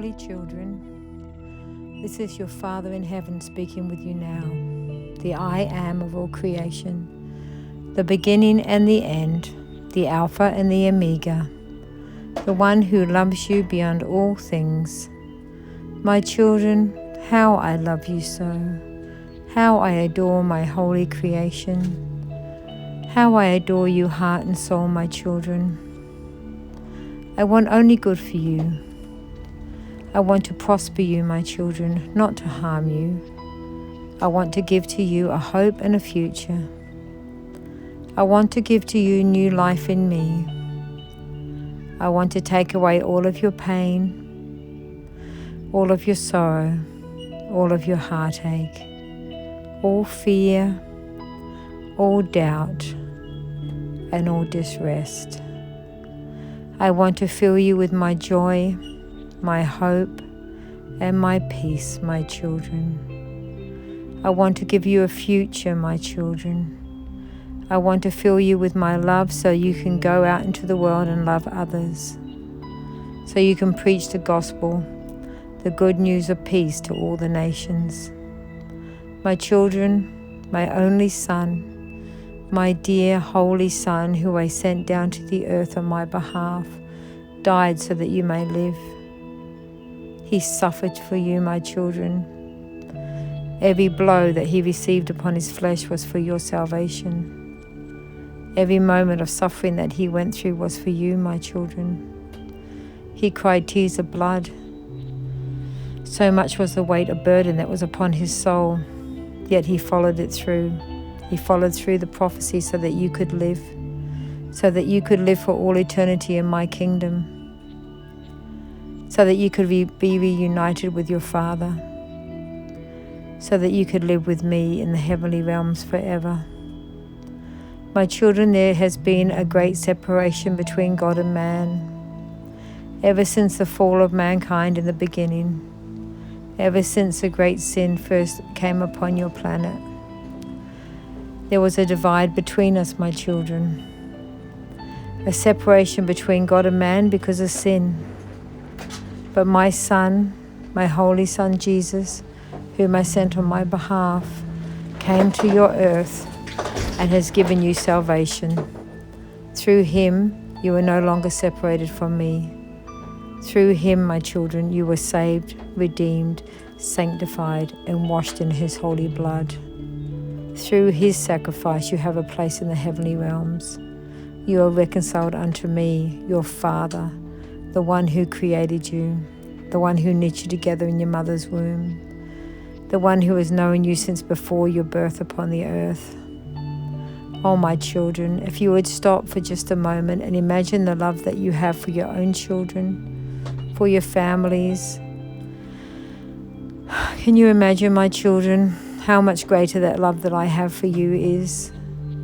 holy children, this is your Father in heaven speaking with you now, the I am of all creation, the beginning and the end, the Alpha and the Omega, the one who loves you beyond all things. My children, how I love you so, how I adore my holy creation, how I adore you heart and soul, my children. I want only good for you. I want to prosper you, my children, not to harm you. I want to give to you a hope and a future. I want to give to you new life in me. I want to take away all of your pain, all of your sorrow, all of your heartache, all fear, all doubt, and all distress. I want to fill you with my joy, my hope, and my peace, my children. I want to give you a future, my children. I want to fill you with my love so you can go out into the world and love others, so you can preach the gospel, the good news of peace to all the nations. My children, my only Son, my dear holy Son, who I sent down to the earth on my behalf, died so that you may live. He suffered for you, my children. Every blow that he received upon his flesh was for your salvation. Every moment of suffering that he went through was for you, my children. He cried tears of blood. So much was the weight of burden that was upon his soul, yet he followed it through. He followed through the prophecy so that you could live for all eternity in my kingdom, so that you could be reunited with your Father, so that you could live with me in the heavenly realms forever. My children, there has been a great separation between God and man, ever since the fall of mankind in the beginning, ever since the great sin first came upon your planet. There was a divide between us, my children, a separation between God and man because of sin. But my Son, my holy Son Jesus, whom I sent on my behalf, came to your earth and has given you salvation. Through him, you are no longer separated from me. Through him, my children, you were saved, redeemed, sanctified, and washed in his holy blood. Through his sacrifice, you have a place in the heavenly realms. You are reconciled unto me, your Father, the one who created you, the one who knit you together in your mother's womb, the one who has known you since before your birth upon the earth. Oh, my children, if you would stop for just a moment and imagine the love that you have for your own children, for your families. Can you imagine, my children, how much greater that love that I have for you is?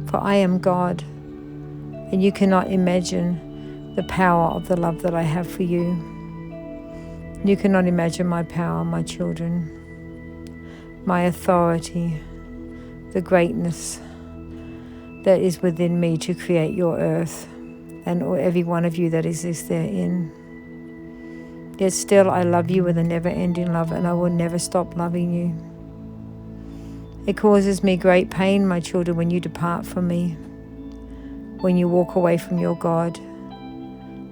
For I am God, and you cannot imagine the power of the love that I have for you. You cannot imagine my power, my children, my authority, the greatness that is within me to create your earth and every one of you that exists therein. Yet still I love you with a never-ending love, and I will never stop loving you. It causes me great pain, my children, when you depart from me, when you walk away from your God,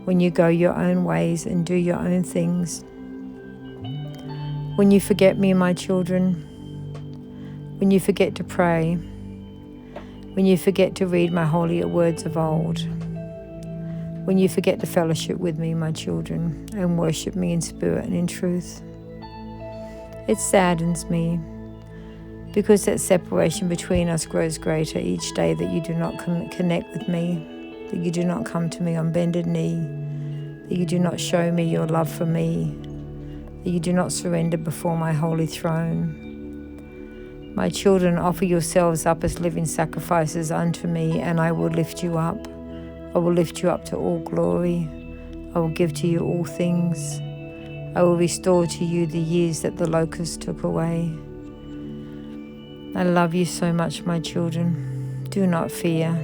when you go your own ways and do your own things, when you forget me, my children, when you forget to pray, when you forget to read my holy words of old, when you forget to fellowship with me, my children, and worship me in spirit and in truth. It saddens me, because that separation between us grows greater each day that you do not connect with me, that you do not come to me on bended knee, that you do not show me your love for me, that you do not surrender before my holy throne. My children, offer yourselves up as living sacrifices unto me, and I will lift you up. I will lift you up to all glory. I will give to you all things. I will restore to you the years that the locusts took away. I love you so much, my children. Do not fear.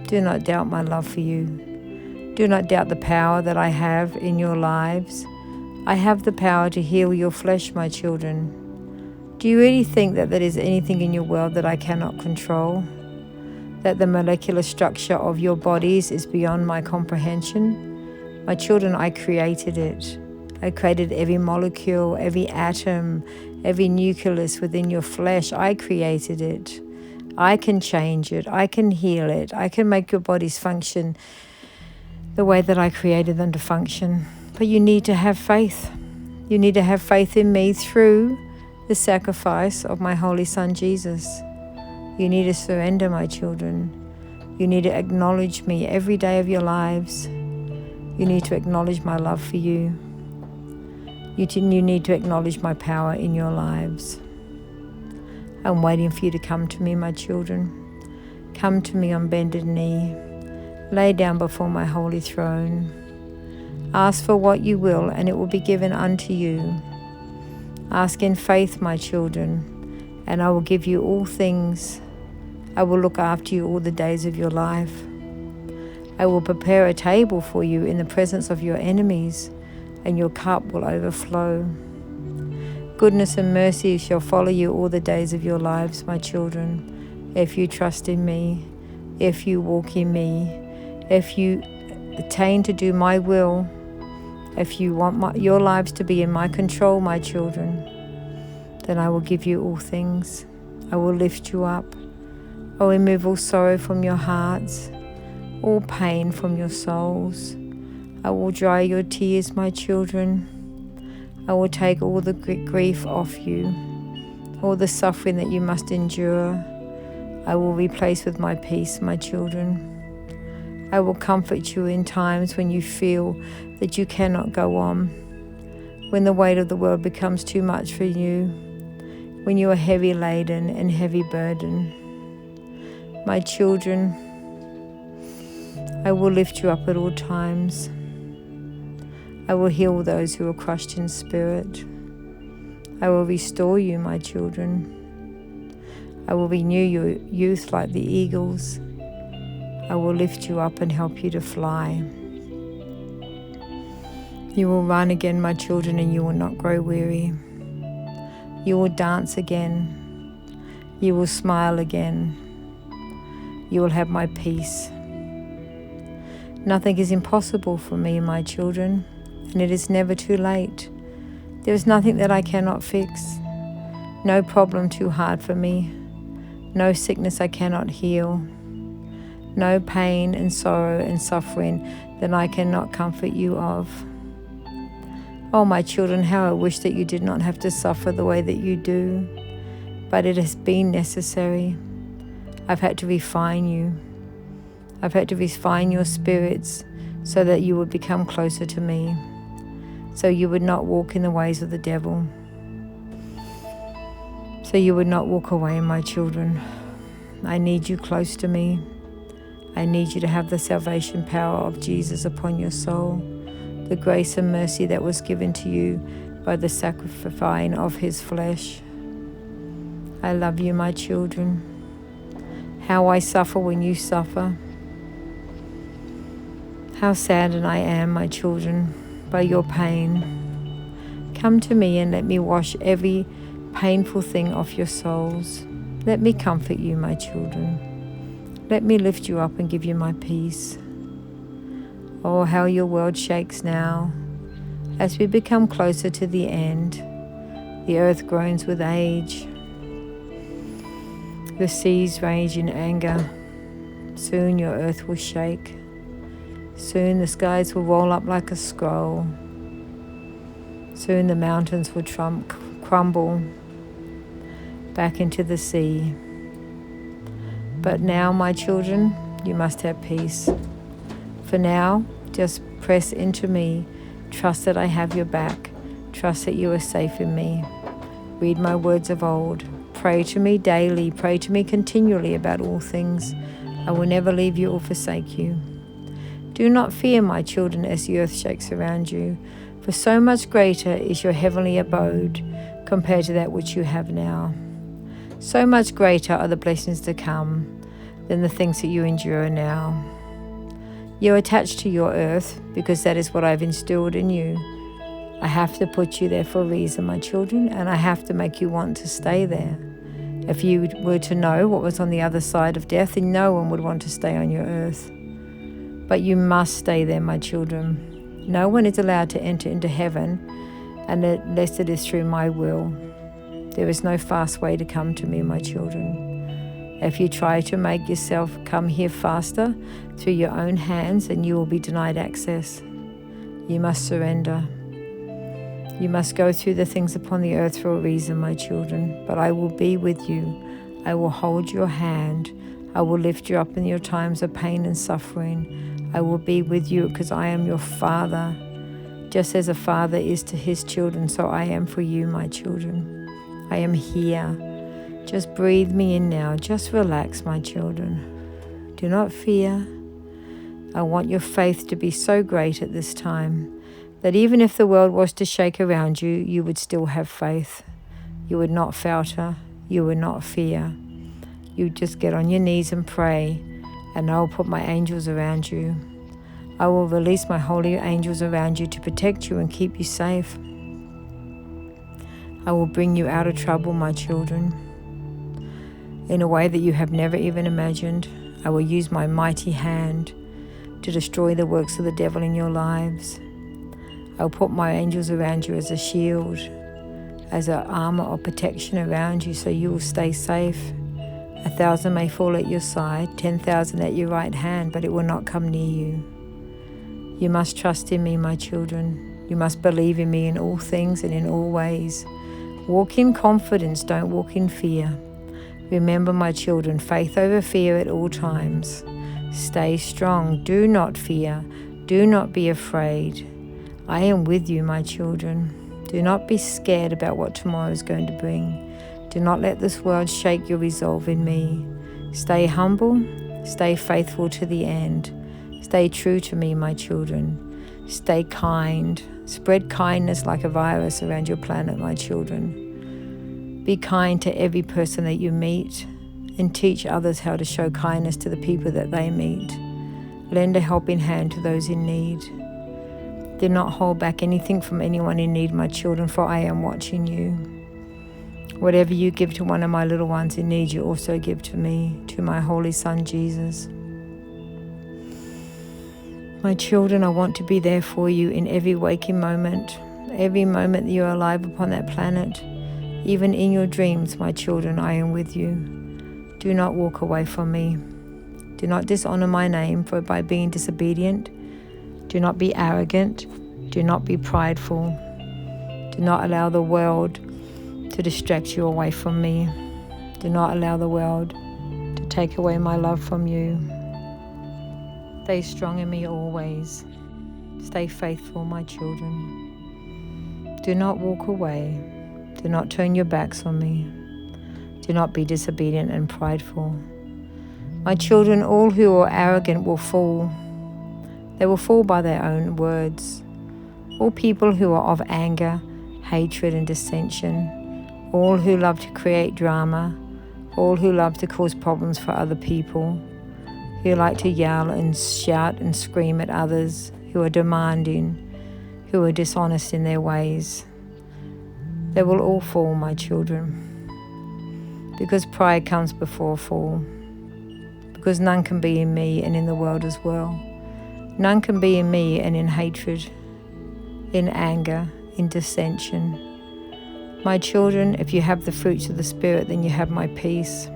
Do not doubt my love for you. Do not doubt the power that I have in your lives. I have the power to heal your flesh, my children. Do you really think that there is anything in your world that I cannot control? That the molecular structure of your bodies is beyond my comprehension? My children, I created it. I created every molecule, every atom, every nucleus within your flesh. I created it. I can change it. I can heal it. I can make your bodies function the way that I created them to function. But you need to have faith. You need to have faith in me through the sacrifice of my Holy Son, Jesus. You need to surrender, my children. You need to acknowledge me every day of your lives. You need to acknowledge my love for you. You need to acknowledge my power in your lives. I'm waiting for you to come to me, my children. Come to me on bended knee. Lay down before my holy throne. Ask for what you will, and it will be given unto you. Ask in faith, my children, and I will give you all things. I will look after you all the days of your life. I will prepare a table for you in the presence of your enemies, and your cup will overflow. Goodness and mercy shall follow you all the days of your lives, my children, if you trust in me, if you walk in me, if you attain to do my will, if you want your lives to be in my control, my children, then I will give you all things. I will lift you up. I will remove all sorrow from your hearts, all pain from your souls. I will dry your tears, my children. I will take all the grief off you, all the suffering that you must endure. I will replace with my peace, my children. I will comfort you in times when you feel that you cannot go on, when the weight of the world becomes too much for you, when you are heavy laden and heavy burdened. My children, I will lift you up at all times. I will heal those who are crushed in spirit. I will restore you, my children. I will renew your youth like the eagles. I will lift you up and help you to fly. You will run again, my children, and you will not grow weary. You will dance again. You will smile again. You will have my peace. Nothing is impossible for me, my children, and it is never too late. There is nothing that I cannot fix. No problem too hard for me. No sickness I cannot heal. No pain and sorrow and suffering that I cannot comfort you of. Oh, my children, how I wish that you did not have to suffer the way that you do. But it has been necessary. I've had to refine you. I've had to refine your spirits so that you would become closer to me, so you would not walk in the ways of the devil, so you would not walk away, my children. I need you close to me. I need you to have the salvation power of Jesus upon your soul, the grace and mercy that was given to you by the sacrificing of his flesh. I love you, my children. How I suffer when you suffer. How saddened I am, my children, by your pain. Come to me and let me wash every painful thing off your souls. Let me comfort you, my children. Let me lift you up and give you my peace. Oh, how your world shakes now. As we become closer to the end, the earth groans with age. The seas rage in anger. Soon your earth will shake. Soon the skies will roll up like a scroll. Soon the mountains will crumble back into the sea. But now, my children, you must have peace. For now, just press into me. Trust that I have your back. Trust that you are safe in me. Read my words of old. Pray to me daily. Pray to me continually about all things. I will never leave you or forsake you. Do not fear, my children, as the earth shakes around you, for so much greater is your heavenly abode compared to that which you have now. So much greater are the blessings to come than the things that you endure now. You are attached to your earth because that is what I've instilled in you. I have to put you there for a reason, my children, and I have to make you want to stay there. If you were to know what was on the other side of death, then no one would want to stay on your earth. But you must stay there, my children. No one is allowed to enter into heaven unless it is through my will. There is no fast way to come to me, my children. If you try to make yourself come here faster through your own hands, then you will be denied access. You must surrender. You must go through the things upon the earth for a reason, my children. But I will be with you. I will hold your hand. I will lift you up in your times of pain and suffering. I will be with you because I am your Father. Just as a father is to his children, so I am for you, my children. I am here. Just breathe me in now. Just relax, my children. Do not fear. I want your faith to be so great at this time that even if the world was to shake around you, you would still have faith. You would not falter. You would not fear. You would just get on your knees and pray, and I will put my angels around you. I will release my holy angels around you to protect you and keep you safe. I will bring you out of trouble, my children, in a way that you have never even imagined. I will use my mighty hand to destroy the works of the devil in your lives. I will put my angels around you as a shield, as an armor of protection around you, so you will stay safe. 1,000 may fall at your side, 10,000 at your right hand, but it will not come near you. You must trust in me, my children. You must believe in me in all things and in all ways. Walk in confidence, don't walk in fear. Remember, my children, faith over fear at all times. Stay strong. Do not fear. Do not be afraid. I am with you, my children. Do not be scared about what tomorrow is going to bring. Do not let this world shake your resolve in me. Stay humble. Stay faithful to the end. Stay true to me, my children. Stay kind. Spread kindness like a virus around your planet, my children. Be kind to every person that you meet and teach others how to show kindness to the people that they meet. Lend a helping hand to those in need. Do not hold back anything from anyone in need, my children, for I am watching you. Whatever you give to one of my little ones in need, you also give to me, to my Holy Son, Jesus. My children, I want to be there for you in every waking moment that you are alive upon that planet. Even in your dreams, my children, I am with you. Do not walk away from me. Do not dishonor my name by being disobedient. Do not be arrogant. Do not be prideful. Do not allow the world to distract you away from me. Do not allow the world to take away my love from you. Stay strong in me always. Stay faithful, my children. Do not walk away. Do not turn your backs on me. Do not be disobedient and prideful. My children, all who are arrogant will fall. They will fall by their own words. All people who are of anger, hatred and dissension, all who love to create drama, all who love to cause problems for other people, who like to yell and shout and scream at others, who are demanding, who are dishonest in their ways. They will all fall, my children, because pride comes before a fall, because none can be in me and in the world as well. None can be in me and in hatred, in anger, in dissension. My children, if you have the fruits of the Spirit, then you have my peace.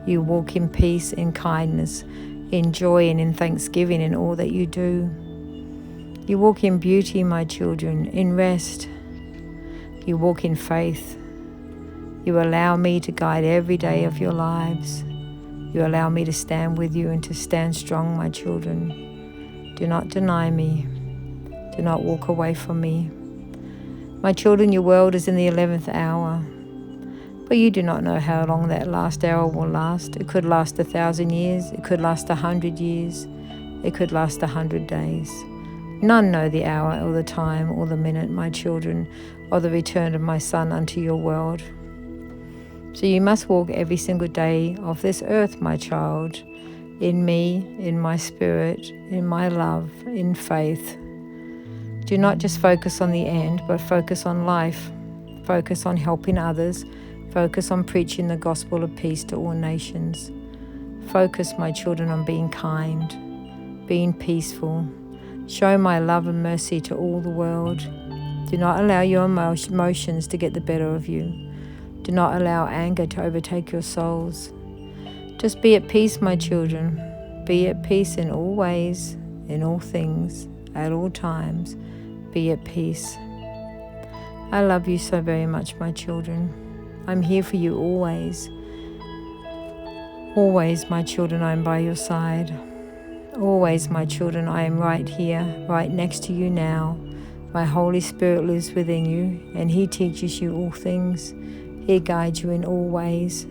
You walk in peace, in kindness, in joy and in thanksgiving in all that you do. You walk in beauty, my children, in rest. You walk in faith. You allow me to guide every day of your lives. You allow me to stand with you and to stand strong, my children. Do not deny me. Do not walk away from me. My children, your world is in the 11th hour. But you do not know how long that last hour will last. It could last 1,000 years. It could last 100 years. It could last 100 days. None know the hour or the time or the minute, my children, or the return of my Son unto your world. So you must walk every single day of this earth, my child, in me, in my spirit, in my love, in faith. Do not just focus on the end, but focus on life. Focus on helping others. Focus on preaching the gospel of peace to all nations. Focus, my children, on being kind, being peaceful. Show my love and mercy to all the world. Do not allow your emotions to get the better of you. Do not allow anger to overtake your souls. Just be at peace, my children. Be at peace in all ways, in all things, at all times. Be at peace. I love you so very much, my children. I'm here for you always. Always, my children, I am by your side. Always, my children, I am right here, right next to you now. My Holy Spirit lives within you, and He teaches you all things. He guides you in all ways.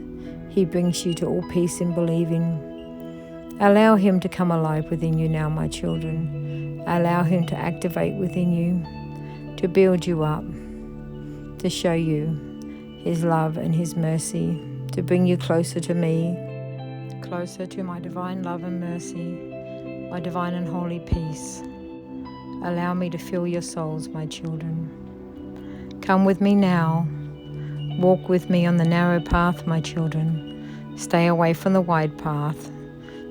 He brings you to all peace in believing. Allow Him to come alive within you now, my children. Allow Him to activate within you, to build you up, to show you His love and His mercy, to bring you closer to me, closer to my divine love and mercy, my divine and holy peace. Allow me to fill your souls, my children. Come with me now. Walk with me on the narrow path, my children. Stay away from the wide path.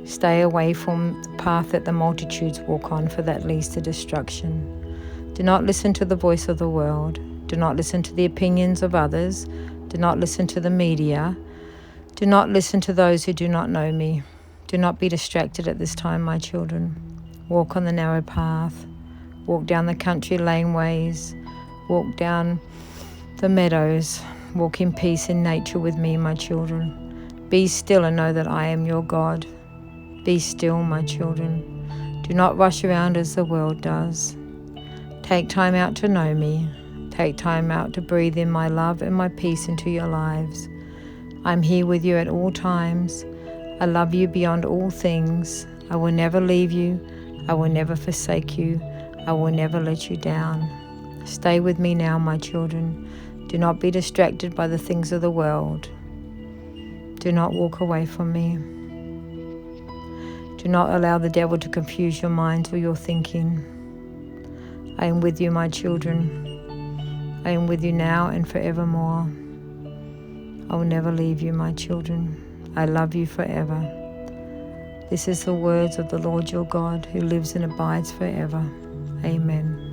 Stay away from the path that the multitudes walk on, for that leads to destruction. Do not listen to the voice of the world. Do not listen to the opinions of others. Do not listen to the media. Do not listen to those who do not know me. Do not be distracted at this time, my children. Walk on the narrow path. Walk down the country laneways. Walk down the meadows. Walk in peace in nature with me, my children. Be still and know that I am your God. Be still, my children. Do not rush around as the world does. Take time out to know me. Take time out to breathe in my love and my peace into your lives. I'm here with you at all times. I love you beyond all things. I will never leave you. I will never forsake you. I will never let you down. Stay with me now, my children. Do not be distracted by the things of the world. Do not walk away from me. Do not allow the devil to confuse your minds or your thinking. I am with you, my children. I am with you now and forevermore. I will never leave you, my children. I love you forever. This is the words of the Lord your God, who lives and abides forever. Amen.